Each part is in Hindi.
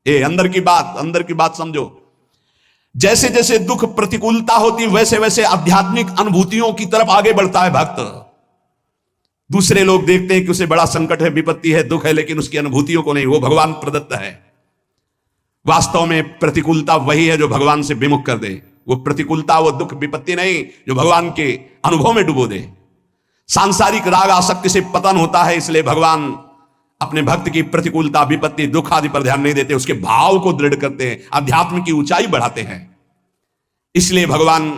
ये अंदर की बात समझो। जैसे जैसे दुख प्रतिकूलता होती वैसे वैसे आध्यात्मिक अनुभूतियों की तरफ आगे बढ़ता है भक्त। दूसरे लोग देखते हैं कि उसे बड़ा संकट है, विपत्ति है, दुख है, लेकिन उसकी अनुभूतियों को नहीं, वो भगवान प्रदत्त है। वास्तव में प्रतिकूलता वही है जो भगवान से विमुख कर दे। वो प्रतिकूलता, वो दुख विपत्ति नहीं जो भगवान के अनुभव में डुबो दे। सांसारिक राग आसक्ति से पतन होता है, इसलिए भगवान अपने भक्त की प्रतिकूलता, विपत्ति, दुख आदि पर ध्यान नहीं देते, उसके भाव को दृढ़ करते हैं, अध्यात्म की ऊंचाई बढ़ाते हैं। इसलिए भगवान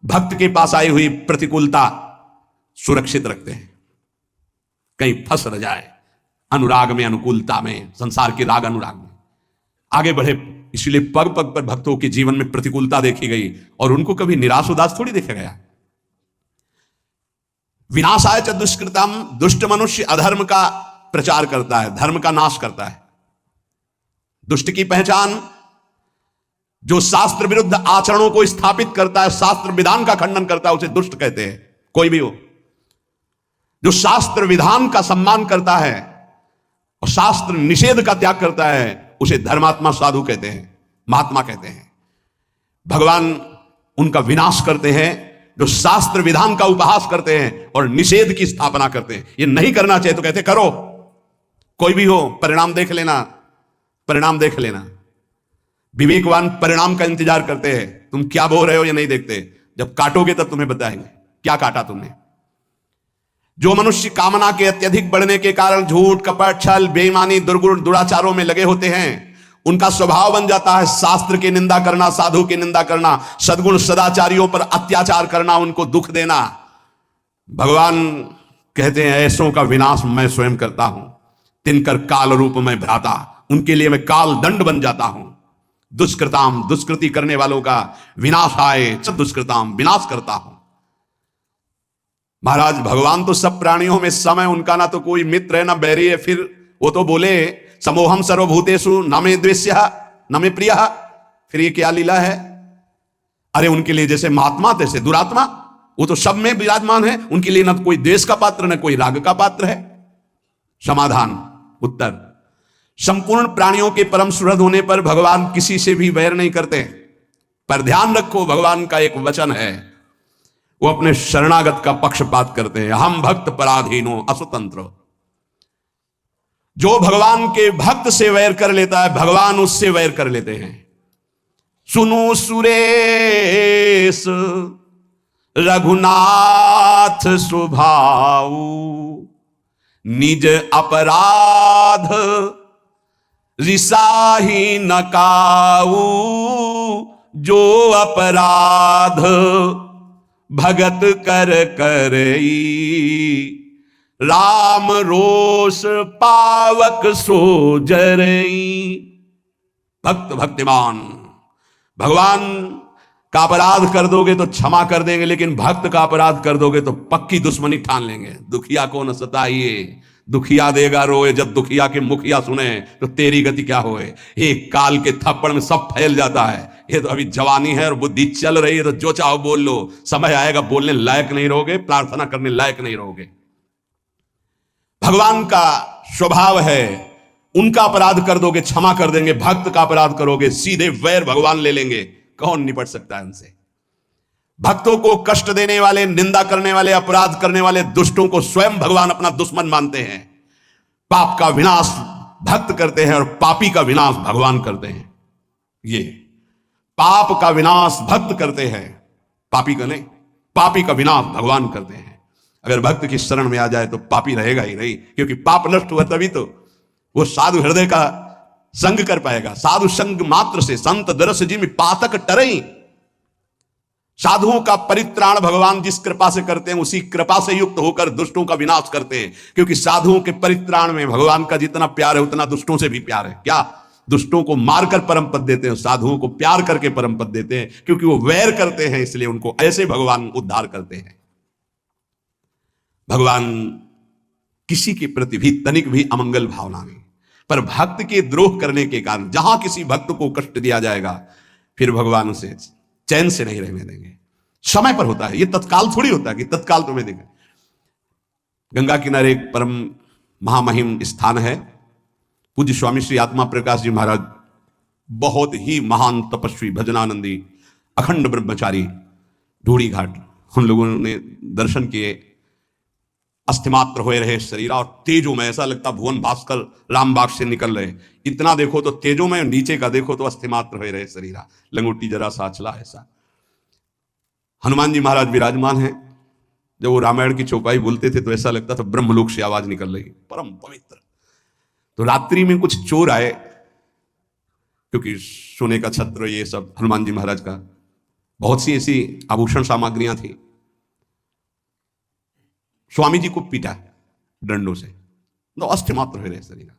भक्त के पास आई हुई प्रतिकूलता सुरक्षित रखते हैं, कहीं फंस न जाए अनुराग में, अनुकूलता में, संसार के राग अनुराग में आगे बढ़े। इसलिए पग पग पर भक्तों के जीवन में प्रतिकूलता देखी गई और उनको कभी निराश उदास थोड़ी देखा गया। विनाशाय च दुष्कृतम, दुष्ट मनुष्य अधर्म का प्रचार करता है, धर्म का नाश करता है। दुष्ट की पहचान जो शास्त्र विरुद्ध आचरणों को स्थापित करता है, शास्त्र विधान का खंडन करता है, उसे दुष्ट कहते हैं। कोई भी हो जो शास्त्र विधान का सम्मान करता है और शास्त्र निषेध का त्याग करता है, उसे धर्मात्मा, साधु कहते हैं, महात्मा कहते हैं। भगवान उनका विनाश करते हैं जो शास्त्र विधान का उपहास करते हैं और निषेध की स्थापना करते हैं। ये नहीं करना चाहिए तो कहते करो, कोई भी हो, परिणाम देख लेना, परिणाम देख लेना। विवेकवान परिणाम का इंतजार करते हैं, तुम क्या बोल रहे हो ये नहीं देखते, जब काटोगे तब तुम्हें बताएंगे क्या काटा तुमने। जो मनुष्य कामना के अत्यधिक बढ़ने के कारण झूठ, कपट, छल, बेईमानी, दुर्गुण, दुराचारों में लगे होते हैं, उनका स्वभाव बन जाता है शास्त्र की निंदा करना, साधु की निंदा करना, सद्गुण सदाचारियों पर अत्याचार करना, उनको दुख देना। भगवान कहते हैं ऐसों का विनाश मैं स्वयं करता हूं, तिनकर काल रूप में भ्राता, उनके लिए मैं काल दंड बन जाता हूं। दुष्कृताम, दुष्कृति करने वालों का विनाश आए, दुष्कृताम, विनाश करता हूं। महाराज भगवान तो सब प्राणियों में सम है, उनका ना तो कोई मित्र है ना बैरी है। फिर वो तो बोले समोहम सर्वभूतेषु न मे द्वेष्यः न मे प्रियः, फिर ये क्या लीला है। अरे उनके लिए जैसे महात्मा तैसे दुरात्मा, वो तो सब में विराजमान है, उनके लिए ना कोई द्वेष का पात्र न कोई राग का पात्र है। समाधान, उत्तर, संपूर्ण प्राणियों के परम सुहृद होने पर भगवान किसी से भी वैर नहीं करते। पर ध्यान रखो, भगवान का एक वचन है, वो अपने शरणागत का पक्षपात करते हैं। हम भक्त पराधीनो असुतंत्र। जो भगवान के भक्त से वैर कर लेता है, भगवान उससे वैर कर लेते हैं। सुनो सुरेश रघुनाथ स्वभाव, निज अपराध रिसाही न काऊ। जो अपराध भगत कर करई, राम रोष पावक सो जरई। भक्त भक्तिमान, भगवान का अपराध कर दोगे तो क्षमा कर देंगे, लेकिन भक्त का अपराध कर दोगे तो पक्की दुश्मनी ठान लेंगे। दुखिया को न सताइए, दुखिया देगा रोए, जब दुखिया के मुखिया सुने तो तेरी गति क्या होए। एक काल के थप्पड़ में सब फैल जाता है। ये तो अभी जवानी है और बुद्धि चल रही है, तो जो चाहो बोल लो, समय आएगा बोलने लायक नहीं रहोगे, प्रार्थना करने लायक नहीं रहोगे। भगवान का स्वभाव है, उनका अपराध कर दोगे क्षमा कर देंगे, भक्त का अपराध करोगे सीधे वैर भगवान ले लेंगे। कौन निपट सकता है उनसे। भक्तों को कष्ट देने वाले, निंदा करने वाले, अपराध करने वाले दुष्टों को स्वयं भगवान अपना दुश्मन मानते हैं। पाप का विनाश भक्त करते हैं और पापी का विनाश भगवान करते हैं। ये पाप का विनाश भक्त करते हैं, पापी का नहीं। पापी का विनाश भगवान करते हैं। अगर भक्त की शरण में आ जाए तो पापी रहेगा ही नहीं, क्योंकि पाप नष्ट हुआ तभी तो वो साधु हृदय का संग कर पाएगा। साधु संग मात्र से संत दरस जी में पातक टरई। साधुओं का परित्राण भगवान जिस कृपा से करते हैं, उसी कृपा से युक्त होकर दुष्टों का विनाश करते हैं। क्योंकि साधुओं के परित्राण में भगवान का जितना प्यार है उतना दुष्टों से भी प्यार है। क्या दुष्टों को मारकर परम पद देते हैं, साधुओं को प्यार करके परम पद देते हैं, क्योंकि वो वैर करते हैं, इसलिए उनको ऐसे भगवान उद्धार करते हैं। भगवान किसी के प्रति भी तनिक भी अमंगल भावना नहीं, पर भक्त के द्रोह करने के कारण जहां किसी भक्त को कष्ट दिया जाएगा, फिर भगवान उसे चैन से नहीं रहने देंगे। समय पर होता है, ये तत्काल थोड़ी होता है कि तत्काल तुम्हें देंगे। गंगा किनारे एक परम महामहिम स्थान है, पूज्य स्वामी श्री आत्मा प्रकाश जी महाराज बहुत ही महान तपस्वी भजनानंदी अखंड ब्रह्मचारी ढूढ़ी घाट हम लोगों ने दर्शन किए। अस्थिमात्र हुए रहे शरीर और तेजो में, ऐसा लगता भुवन भास्कर रामबाग से निकल रहे। इतना देखो तो तेजो में, नीचे का देखो तो अस्थिमात्र हुए रहे शरीरा, लंगोटी जरा सा अचला ऐसा। हनुमान जी महाराज विराजमान हैं। जब वो रामायण की चौपाई बोलते थे तो ऐसा लगता था ब्रह्मलोक से आवाज निकल रही, परम पवित्र। तो रात्रि में कुछ चोर आए, क्योंकि सोने का छत्र ये सब हनुमान जी महाराज का, बहुत सी ऐसी आभूषण सामग्रियां थी। स्वामी जी को पीटा डंडों से, तो अस्थिमात्र मात्र हुए रहे शरीर।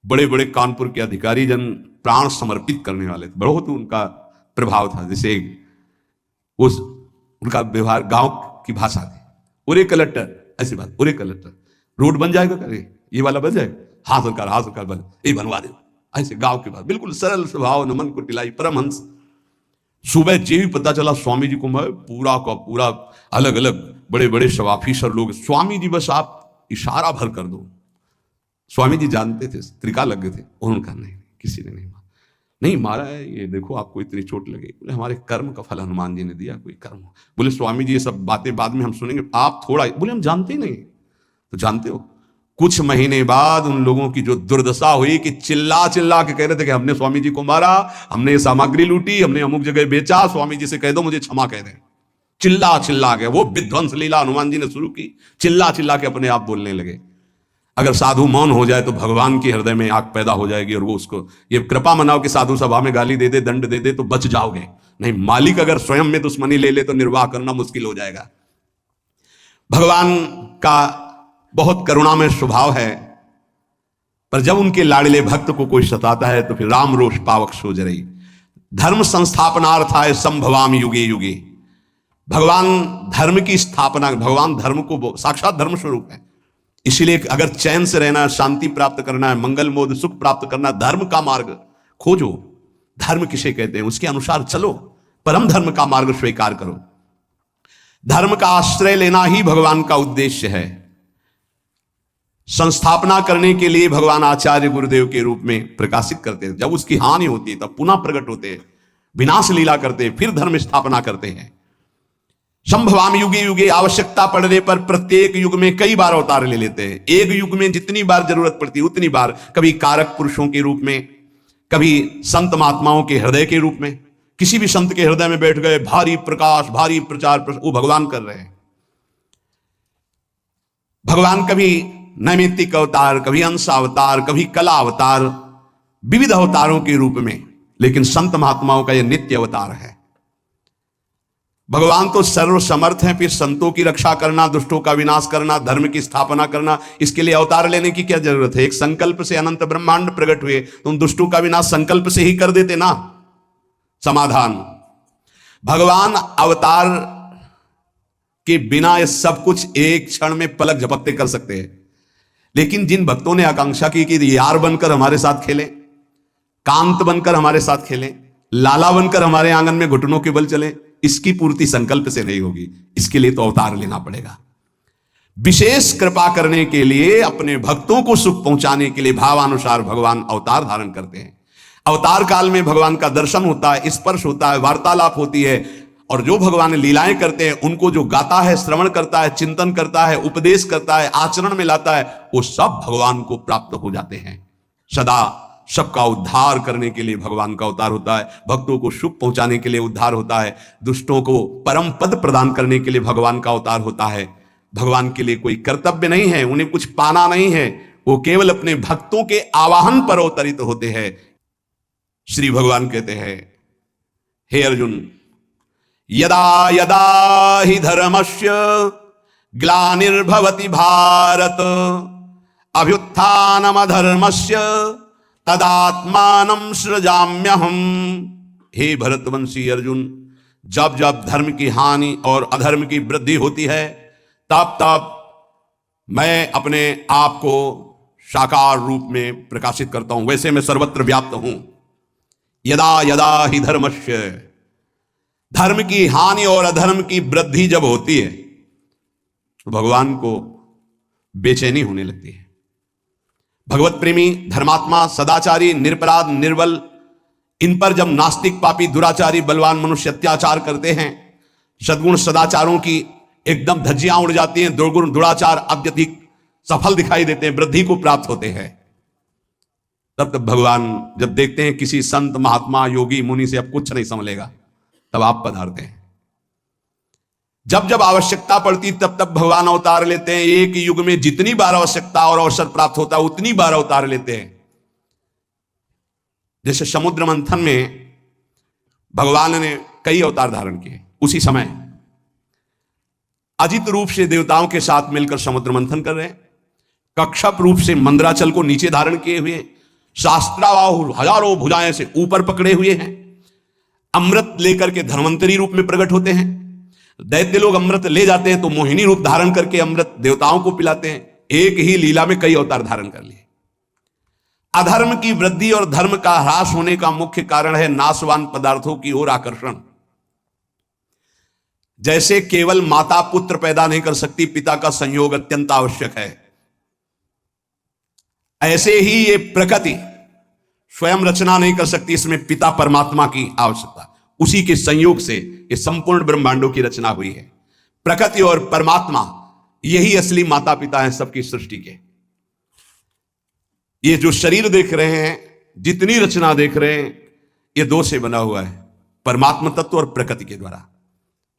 बड़े बड़े कानपुर के अधिकारी जन प्राण समर्पित करने वाले थे, बहुत उनका प्रभाव था। जैसे उस उनका व्यवहार गांव की भाषा थी, उरे कलेक्टर, ऐसी बात, उरे कलेक्टर, रोड बन जाएगा, करे ये वाला बन जाएगा, हाँ सरकार बन, ये बनवा दे, ऐसे गांव की बात, बिल्कुल सरल स्वभाव, नमन को टिलाई, परमहंस। सुबह जे भी पता चला स्वामी जी को, मैं पूरा का पूरा अलग अलग बड़े बड़े सब ऑफिसर लोग, स्वामी जी बस आप इशारा भर कर दो। स्वामी जी जानते थे, त्रिका लग गए थे, उन्होंने नहीं, किसी ने नहीं मारा है, ये देखो आपको इतनी चोट लगी। बोले हमारे कर्म का फल हनुमान जी ने दिया, कोई कर्म। बोले स्वामी जी ये सब बातें बाद में हम सुनेंगे, आप थोड़ा। बोले हम जानते ही नहीं। तो जानते हो, कुछ महीने बाद उन लोगों की जो दुर्दशा हुई कि चिल्ला चिल्ला के कह रहे थे कि हमने स्वामी जी को मारा, हमने ये सामग्री लूटी, हमने अमुक जगह बेचा, स्वामी जी से कह दो मुझे क्षमा कह दें। चिल्ला चिल्ला के वो विध्वंस लीला हनुमान जी ने शुरू की, चिल्ला चिल्ला के अपने आप बोलने लगे। अगर साधु मौन हो जाए तो भगवान के हृदय में आग पैदा हो जाएगी, और वो उसको ये कृपा मनाओ कि साधु सभा में गाली दे दे, दंड दे दे तो बच जाओगे। नहीं, मालिक अगर स्वयं में दुश्मनी ले ले तो निर्वाह करना मुश्किल हो जाएगा। भगवान का बहुत करुणामय स्वभाव है, पर जब उनके लाड़िले भक्त को कोई सताता है तो फिर राम रोष पावक सो जरई। धर्म संस्थापनार्थाय संभवाम युगे युगे। भगवान धर्म की स्थापना, भगवान धर्म को साक्षात धर्म स्वरूप है। इसीलिए अगर चैन से रहना, शांति प्राप्त करना है, मंगल मोद सुख प्राप्त करना, धर्म का मार्ग खोजो। धर्म किसे कहते हैं, उसके अनुसार चलो, परम धर्म का मार्ग स्वीकार करो। धर्म का आश्रय लेना ही भगवान का उद्देश्य है। संस्थापना करने के लिए भगवान आचार्य गुरुदेव के रूप में प्रकाशित करते हैं। जब उसकी हानि होती है तब पुनः प्रकट होते हैं, विनाश लीला करते हैं, फिर धर्म स्थापना करते हैं। संभवाम युगे युगे, आवश्यकता पड़ने पर प्रत्येक युग में कई बार अवतार ले लेते हैं। एक युग में जितनी बार जरूरत पड़ती है उतनी बार, कभी कारक पुरुषों के रूप में, कभी संत महात्माओं के हृदय के रूप में। किसी भी संत के हृदय में बैठ गए, भारी प्रकाश, भारी प्रचार, वो भगवान कर रहे हैं। भगवान कभी नैमित्तिक अवतार, कभी अंश अवतार, कभी कला अवतार, विविध अवतारों के रूप में, लेकिन संत महात्माओं का यह नित्य अवतार है। भगवान तो सर्व समर्थ हैं, फिर संतों की रक्षा करना, दुष्टों का विनाश करना, धर्म की स्थापना करना, इसके लिए अवतार लेने की क्या जरूरत है। एक संकल्प से अनंत ब्रह्मांड प्रकट हुए, तुम दुष्टों का विनाश संकल्प से ही कर देते ना। समाधान, भगवान अवतार के बिना ये सब कुछ एक क्षण में पलक झपकते कर सकते हैं। लेकिन जिन भक्तों ने आकांक्षा की कि यार बनकर हमारे साथ खेलें, कांत बनकर हमारे साथ खेलें, लाला बनकर हमारे आंगन में घुटनों के बल चले, इसकी पूर्ति संकल्प से नहीं होगी। इसके लिए तो अवतार लेना पड़ेगा। विशेष कृपा करने के लिए, अपने भक्तों को सुख पहुंचाने के लिए भावानुसार भगवान अवतार धारण करते हैं। अवतार काल में भगवान का दर्शन होता है, स्पर्श होता है, वार्तालाप होती है, और जो भगवान लीलाएं करते हैं उनको जो गाता है, श्रवण करता है, चिंतन करता है, उपदेश करता है, आचरण में लाता है, वो सब भगवान को प्राप्त हो जाते हैं। सदा सबका उद्धार करने के लिए भगवान का अवतार होता है, भक्तों को सुख पहुंचाने के लिए उद्धार होता है, दुष्टों को परम पद प्रदान करने के लिए भगवान का अवतार होता है। भगवान के लिए कोई कर्तव्य नहीं है, उन्हें कुछ पाना नहीं है, वो केवल अपने भक्तों के आवाहन पर अवतरित होते हैं। श्री भगवान कहते हैं, हे अर्जुन, यदा यदा हि धर्मस्य ग्लानिर्भवति भारत, अभ्युत्थानमधर्मस्य तदात्मानं सृजाम्यहम्। हे भरतवंशी अर्जुन, जब जब धर्म की हानि और अधर्म की वृद्धि होती है, तब तब मैं अपने आप को साकार रूप में प्रकाशित करता हूं। वैसे मैं सर्वत्र व्याप्त हूं। यदा यदा हि धर्मस्य, धर्म की हानि और अधर्म की वृद्धि जब होती है तो भगवान को बेचैनी होने लगती है। भगवत प्रेमी, धर्मात्मा, सदाचारी, निरपराध, निर्बल, इन पर जब नास्तिक, पापी, दुराचारी, बलवान मनुष्य अत्याचार करते हैं, सद्गुण सदाचारों की एकदम धज्जियां उड़ जाती हैं, दुर्गुण दुराचार अत्यधिक सफल दिखाई देते हैं, वृद्धि को प्राप्त होते हैं, तब भगवान जब देखते हैं किसी संत, महात्मा, योगी, मुनि से अब कुछ नहीं संभलेगा, तब आप पधारते हैं। जब जब आवश्यकता पड़ती तब तब भगवान अवतार लेते हैं। एक युग में जितनी बार आवश्यकता और अवसर प्राप्त होता है उतनी बार अवतार लेते हैं। जैसे समुद्र मंथन में भगवान ने कई अवतार धारण किए, उसी समय अजित रूप से देवताओं के साथ मिलकर समुद्र मंथन कर रहे हैं, कक्षप रूप से मंदराचल को नीचे धारण किए हुए, शास्त्राबाहु हजारों भुजाएं से ऊपर पकड़े हुए हैं, अमृत लेकर के धन्वंतरी रूप में प्रकट होते हैं। दैत्य लोग अमृत ले जाते हैं तो मोहिनी रूप धारण करके अमृत देवताओं को पिलाते हैं। एक ही लीला में कई अवतार धारण कर लिए। अधर्म की वृद्धि और धर्म का ह्रास होने का मुख्य कारण है नाशवान पदार्थों की ओर आकर्षण। जैसे केवल माता पुत्र पैदा नहीं कर सकती, पिता का संयोग अत्यंत आवश्यक है, ऐसे ही ये प्रकृति स्वयं रचना नहीं कर सकती, इसमें पिता परमात्मा की आवश्यकता, उसी के संयोग से ये संपूर्ण ब्रह्मांडों की रचना हुई है। प्रकृति और परमात्मा यही असली माता पिता हैं सबकी सृष्टि के। ये जो शरीर देख रहे हैं, जितनी रचना देख रहे हैं, ये दो से बना हुआ है, परमात्मा तत्व और प्रकृति के द्वारा।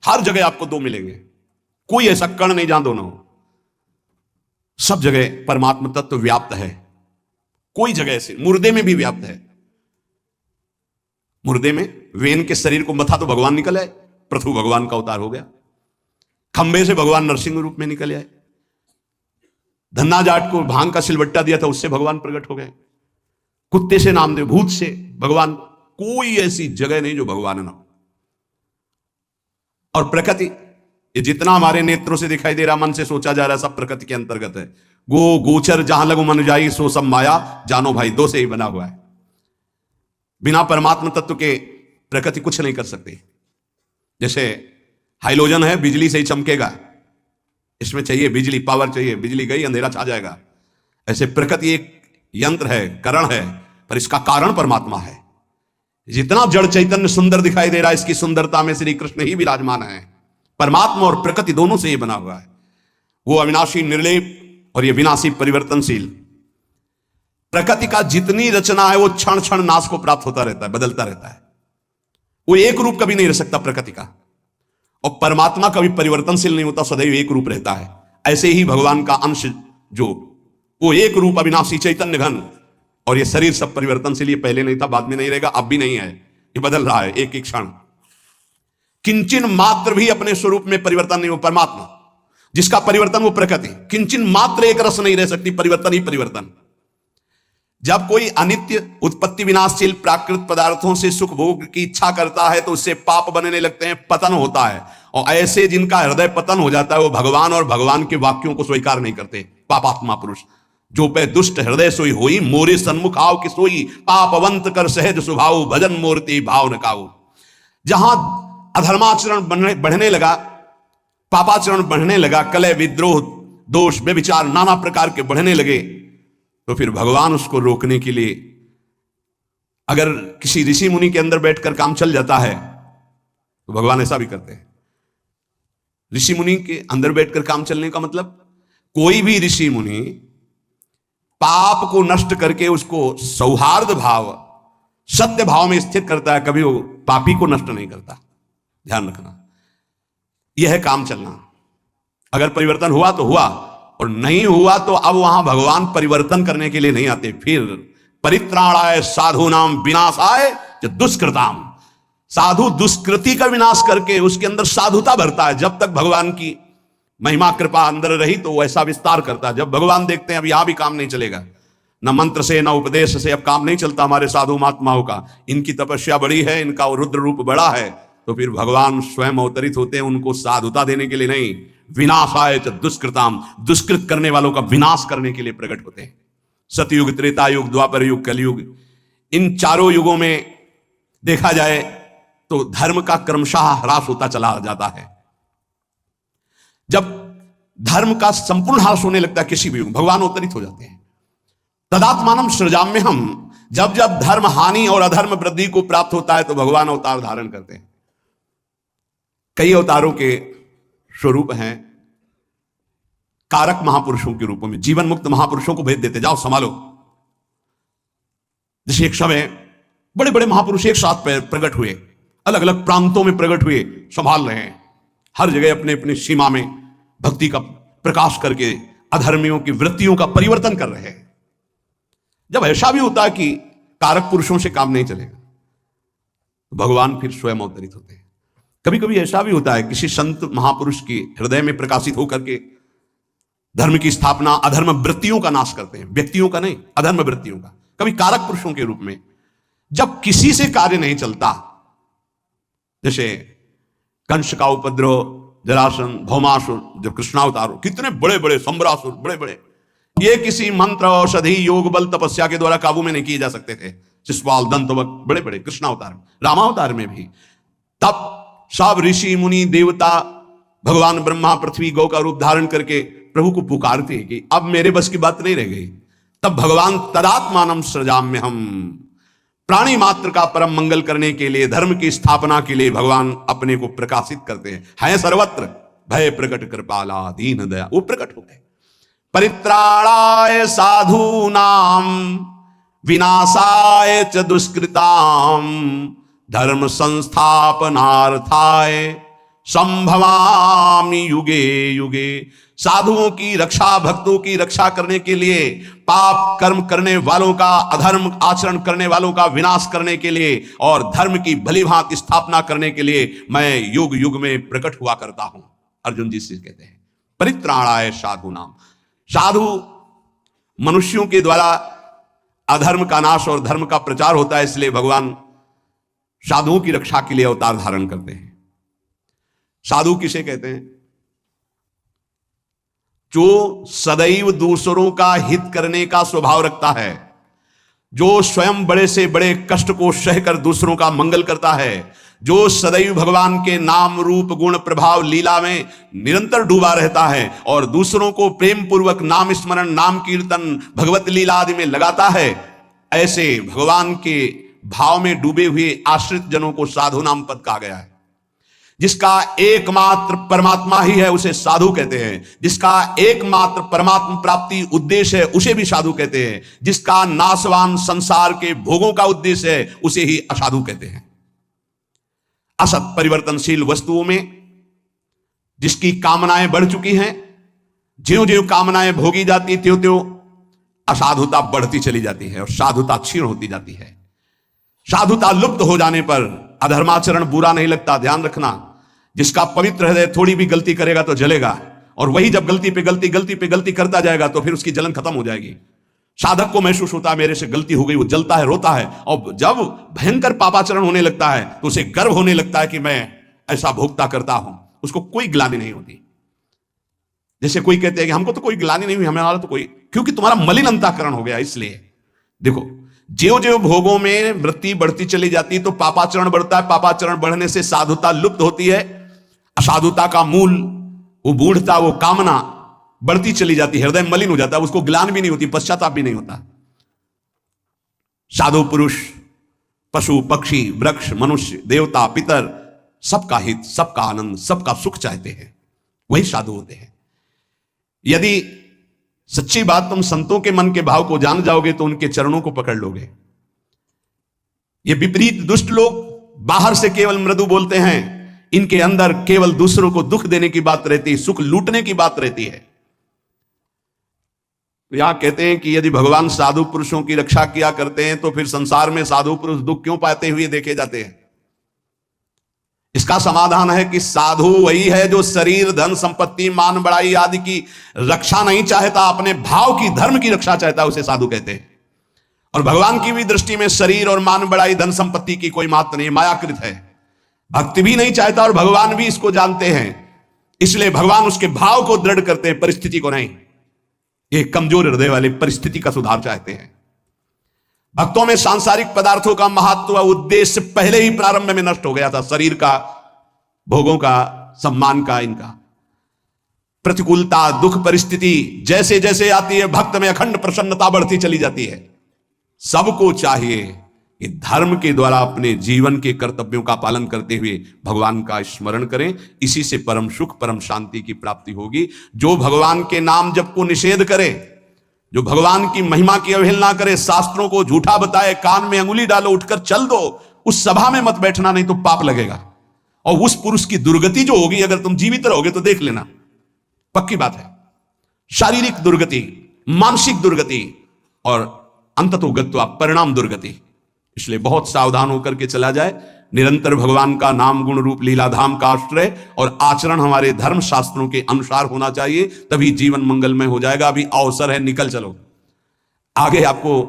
हर जगह आपको दो मिलेंगे, कोई ऐसा कण नहीं जहां दोनों हो। सब जगह परमात्मा तत्व व्याप्त है, कोई जगह ऐसे, मुर्दे में भी व्याप्त है। मुर्दे में वेन के शरीर को मथा तो भगवान निकल आए, पृथु भगवान का अवतार हो गया। खंबे से भगवान नरसिंह रूप में निकल आए। धन्ना जाट को भांग का सिलबट्टा दिया था, उससे भगवान प्रकट हो गए। कुत्ते से नामदेव, भूत से भगवान, कोई ऐसी जगह नहीं जो भगवान ना हो। और प्रकृति, ये जितना हमारे नेत्रों से दिखाई दे रहा, मन से सोचा जा रहा, सब प्रकृति के अंतर्गत है। गो गोचर जहां लगो मन जाई, सो सब माया जानो भाई, दो से ही बना हुआ है। बिना परमात्मा तत्व के प्रकृति कुछ नहीं कर सकती। जैसे हाइलोजन है, बिजली से ही चमकेगा, इसमें चाहिए बिजली, पावर चाहिए, बिजली गई अंधेरा छा जाएगा। ऐसे प्रकृति एक यंत्र है, करण है, पर इसका कारण परमात्मा है। जितना जड़ चैतन्य सुंदर दिखाई दे रहा है, इसकी सुंदरता में श्री कृष्ण ही विराजमान है। परमात्मा और प्रकृति दोनों से ही बना हुआ है। वो अविनाशी, निर्लेप, और ये विनाशी, परिवर्तनशील। प्रकृति का जितनी रचना है वो क्षण क्षण नाश को प्राप्त होता रहता है, बदलता रहता है। वो एक रूप कभी नहीं रह सकता प्रकृति का। और परमात्मा कभी परिवर्तनशील नहीं होता, सदैव एक रूप रहता है। ऐसे ही भगवान का अंश जो, वो एक रूप अविनाशी चैतन्य घन। और ये शरीर सब परिवर्तनशील, ये पहले नहीं था, बाद में नहीं रहेगा, अब भी नहीं है, ये बदल रहा है एक एक क्षण। किंचन मात्र भी अपने स्वरूप में परिवर्तन नहीं हो परमात्मा, जिसका परिवर्तन वो प्रकृति। किंचन मात्र एक रस नहीं रह सकती, परिवर्तन ही परिवर्तन। जब कोई अनित्य, उत्पत्ति विनाशशील प्राकृत पदार्थों से सुख भोग की इच्छा करता है तो उससे पाप बनने लगते हैं, पतन होता है। और ऐसे जिनका हृदय पतन हो जाता है, वो भगवान और भगवान के वाक्यों को स्वीकार नहीं करते, पापात्मा पुरुष। जो पे दुष्ट हृदय सोई होई, मोरे सन्मुख आओ कि सोई, पापवंत कर सहज स्वभाव, भजन मूर्ति भाव न काऊ। जहां अधर्माचरण बढ़ने लगा, पापाचरण बढ़ने लगा, कलह, विद्रोह, दोष, व्यभिचार नाना प्रकार के बढ़ने लगे, तो फिर भगवान उसको रोकने के लिए, अगर किसी ऋषि मुनि के अंदर बैठकर काम चल जाता है तो भगवान ऐसा भी करते हैं। ऋषि मुनि के अंदर बैठकर काम चलने का मतलब, कोई भी ऋषि मुनि पाप को नष्ट करके उसको सौहार्द भाव, सत्य भाव में स्थित करता है, कभी वो पापी को नष्ट नहीं करता। ध्यान रखना, यह है काम चलना। अगर परिवर्तन हुआ तो हुआ, और नहीं हुआ तो अब वहां भगवान परिवर्तन करने के लिए नहीं आते। फिर परित्राणाय साधु नाम विनाशाय दुष्कृताम, साधु दुष्कृति का विनाश करके उसके अंदर साधुता भरता है। जब तक भगवान की महिमा कृपा अंदर रही तो वो ऐसा विस्तार करता है। जब भगवान देखते हैं अब यहां भी काम नहीं चलेगा, न मंत्र से न उपदेश से अब काम नहीं चलता हमारे साधु महात्माओं का, इनकी तपस्या बड़ी है, इनका रुद्र रूप बड़ा है, तो फिर भगवान स्वयं अवतरित होते हैं उनको साधुता देने के लिए नहीं, विनाशाय च दुष्कृताम, दुष्कृत करने वालों का विनाश करने के लिए प्रकट होते हैं। सतयुग, त्रेता युग, द्वापर युग, कलयुग, इन चारों युगों में देखा जाए तो धर्म का क्रमशः ह्रास होता चला जाता है। जब धर्म का संपूर्ण ह्रास होने लगता है किसी भी युग, भगवान अवतरित हो जाते हैं। तदात्मानम सृजाम्य हम, जब जब धर्म हानि और अधर्म वृद्धि को प्राप्त होता है तो भगवान अवतार धारण करते हैं। कई अवतारों के स्वरूप हैं कारक महापुरुषों के रूपों में, जीवन मुक्त महापुरुषों को भेज देते, जाओ संभालो। जैसे एक समय बड़े बड़े महापुरुष एक साथ प्रकट हुए, अलग अलग प्रांतों में प्रकट हुए, संभाल रहे हैं, हर जगह अपने अपनी सीमा में भक्ति का प्रकाश करके अधर्मियों की वृत्तियों का परिवर्तन कर रहे हैं। जब ऐसा भी होता है कि कारक पुरुषों से काम नहीं चलेगा, भगवान फिर स्वयं अवतरित होते हैं। कभी कभी ऐसा भी होता है किसी संत महापुरुष के हृदय में प्रकाशित होकर के धर्म की स्थापना, अधर्म वृत्तियों का नाश करते हैं, व्यक्तियों का नहीं, अधर्म वृत्तियों का, कभी कारक पुरुषों के रूप में। जब किसी से कार्य नहीं चलता, जैसे कंस का उपद्रव, जरासन, भौमासुर, जब कृष्णावतार हो, कितने बड़े बड़े सम्रासुर, बड़े बड़े, ये किसी मंत्र, औषधि, योग बल, तपस्या के द्वारा काबू में नहीं किए जा सकते थे। शिशुपाल, दंतवक, बड़े बड़े कृष्णावतार, रामावतार में भी। तब सब ऋषि मुनि देवता, भगवान ब्रह्मा पृथ्वी गौ का रूप धारण करके प्रभु को पुकारते हैं कि अब मेरे बस की बात नहीं रह गई। तब भगवान तदात्मानम सृजाम्य हम, प्राणी मात्र का परम मंगल करने के लिए, धर्म की स्थापना के लिए भगवान अपने को प्रकाशित करते हैं सर्वत्र। भय प्रकट कृपाला दीन दया, वो प्रकट हो गए। परित्राणाय साधूनाम विनाशाय च दुष्कृताम धर्म संस्थापनार्थाय संभवामि युगे युगे। साधुओं की रक्षा, भक्तों की रक्षा करने के लिए, पाप कर्म करने वालों का, अधर्म आचरण करने वालों का विनाश करने के लिए और धर्म की भली भांति स्थापना करने के लिए मैं युग युग में प्रकट हुआ करता हूं। अर्जुन जी से कहते हैं परित्राणाय साधु नाम। साधु मनुष्यों के द्वारा अधर्म का नाश और धर्म का प्रचार होता है, इसलिए भगवान साधुओं की रक्षा के लिए अवतार धारण करते हैं। साधु किसे कहते हैं? जो सदैव दूसरों का हित करने का स्वभाव रखता है, जो स्वयं बड़े से बड़े कष्ट को सहकर दूसरों का मंगल करता है, जो सदैव भगवान के नाम रूप गुण प्रभाव लीला में निरंतर डूबा रहता है और दूसरों को प्रेम पूर्वक नाम स्मरण, नाम कीर्तन, भगवत लीला आदि में लगाता है, ऐसे भगवान के भाव में डूबे हुए आश्रित जनों को साधु नाम पद कहा गया है। जिसका एकमात्र परमात्मा ही है उसे साधु कहते हैं। जिसका एकमात्र परमात्मा प्राप्ति उद्देश्य है उसे भी साधु कहते हैं। जिसका नाशवान संसार के भोगों का उद्देश्य है उसे ही असाधु कहते हैं। असत परिवर्तनशील वस्तुओं में जिसकी कामनाएं बढ़ चुकी हैं, ज्यों ज्यों कामनाएं भोगी जाती त्यों त्यों असाधुता बढ़ती चली जाती है और साधुता क्षीण होती जाती है। साधुता लुप्त हो जाने पर अधर्माचरण बुरा नहीं लगता। ध्यान रखना, जिसका पवित्र हृदय थोड़ी भी गलती करेगा तो जलेगा, और वही जब गलती पे गलती गलती पे गलती करता जाएगा तो फिर उसकी जलन खत्म हो जाएगी। साधक को महसूस होता है मेरे से गलती हो गई, वो जलता है, रोता है, और जब भयंकर पापाचरण होने लगता है तो उसे गर्व होने लगता है कि मैं ऐसा भोगता करता हूं। उसको कोई ग्लानि नहीं होती। जैसे कोई कहते हैं कि हमको तो कोई ग्लानि नहीं हुई, हमारा तो कोई, क्योंकि तुम्हारा मलिन अंतःकरण हो गया। इसलिए देखो, ज्यों ज्यों भोगों में वृत्ति बढ़ती चली जाती तो पापाचरण बढ़ता है। पापाचरण बढ़ने से साधुता लुप्त होती है। असाधुता का मूल, वो मूढ़ता, वो कामना बढ़ती चली जाती है। हृदय मलिन हो जाता है, उसको ग्लान भी नहीं होती, पश्चाताप भी नहीं होता। साधु पुरुष पशु पक्षी वृक्ष मनुष्य देवता पितर सबका हित, सबका आनंद, सबका सुख चाहते हैं, वही साधु होते हैं। यदि सच्ची बात तुम संतों के मन के भाव को जान जाओगे तो उनके चरणों को पकड़ लोगे। ये विपरीत दुष्ट लोग बाहर से केवल मृदु बोलते हैं, इनके अंदर केवल दूसरों को दुख देने की बात रहती है, सुख लूटने की बात रहती है। यहां कहते हैं कि यदि भगवान साधु पुरुषों की रक्षा किया करते हैं तो फिर संसार में साधु पुरुष दुख क्यों पाते हुए देखे जाते हैं? इसका समाधान है कि साधु वही है जो शरीर धन संपत्ति मान बड़ाई आदि की रक्षा नहीं चाहता, अपने भाव की धर्म की रक्षा चाहता है, उसे साधु कहते हैं। और भगवान की भी दृष्टि में शरीर और मान बड़ाई धन संपत्ति की कोई महत्व नहीं, मायाकृत है। भक्ति भी नहीं चाहता और भगवान भी इसको जानते हैं, इसलिए भगवान उसके भाव को दृढ़ करते हैं, परिस्थिति को नहीं। ये कमजोर हृदय वाले परिस्थिति का सुधार चाहते हैं। भक्तों में सांसारिक पदार्थों का महत्व उद्देश्य पहले ही प्रारंभ में नष्ट हो गया था। शरीर का, भोगों का, सम्मान का, इनका प्रतिकूलता दुख परिस्थिति जैसे जैसे आती है भक्त में अखंड प्रसन्नता बढ़ती चली जाती है। सबको चाहिए कि धर्म के द्वारा अपने जीवन के कर्तव्यों का पालन करते हुए भगवान का स्मरण करें। इसी से परम सुख परम शांति की प्राप्ति होगी। जो भगवान के नाम जप को निषेध करे, जो भगवान की महिमा की अवहेलना करे, शास्त्रों को झूठा बताए, कान में अंगुली डालो, उठकर चल दो, उस सभा में मत बैठना, नहीं तो पाप लगेगा। और उस पुरुष की दुर्गति जो होगी, अगर तुम जीवित रहोगे तो देख लेना, पक्की बात है। शारीरिक दुर्गति, मानसिक दुर्गति और अंततो गत्वा परिणाम दुर्गति। इसलिए बहुत सावधान होकर के चला जाए। निरंतर भगवान का नाम गुण रूप लीलाधाम का आश्रय और आचरण हमारे धर्म शास्त्रों के अनुसार होना चाहिए, तभी जीवन मंगलमय हो जाएगा। अभी अवसर है, निकल चलो, आगे आपको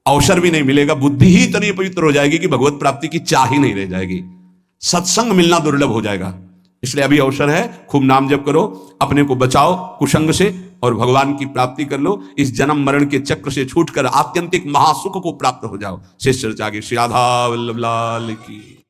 अवसर भी नहीं मिलेगा। बुद्धि ही इतनी पवित्र हो जाएगी कि भगवत प्राप्ति की चाह ही नहीं रह जाएगी, सत्संग मिलना दुर्लभ हो जाएगा। इसलिए अभी अवसर है, खूब नाम जप करो, अपने को बचाओ कुसंग से और भगवान की प्राप्ति कर लो। इस जन्म मरण के चक्र से छूटकर आत्यंतिक महासुख को प्राप्त हो जाओ। शेष चर्चा की श्री राधा वल्लभ लाल की।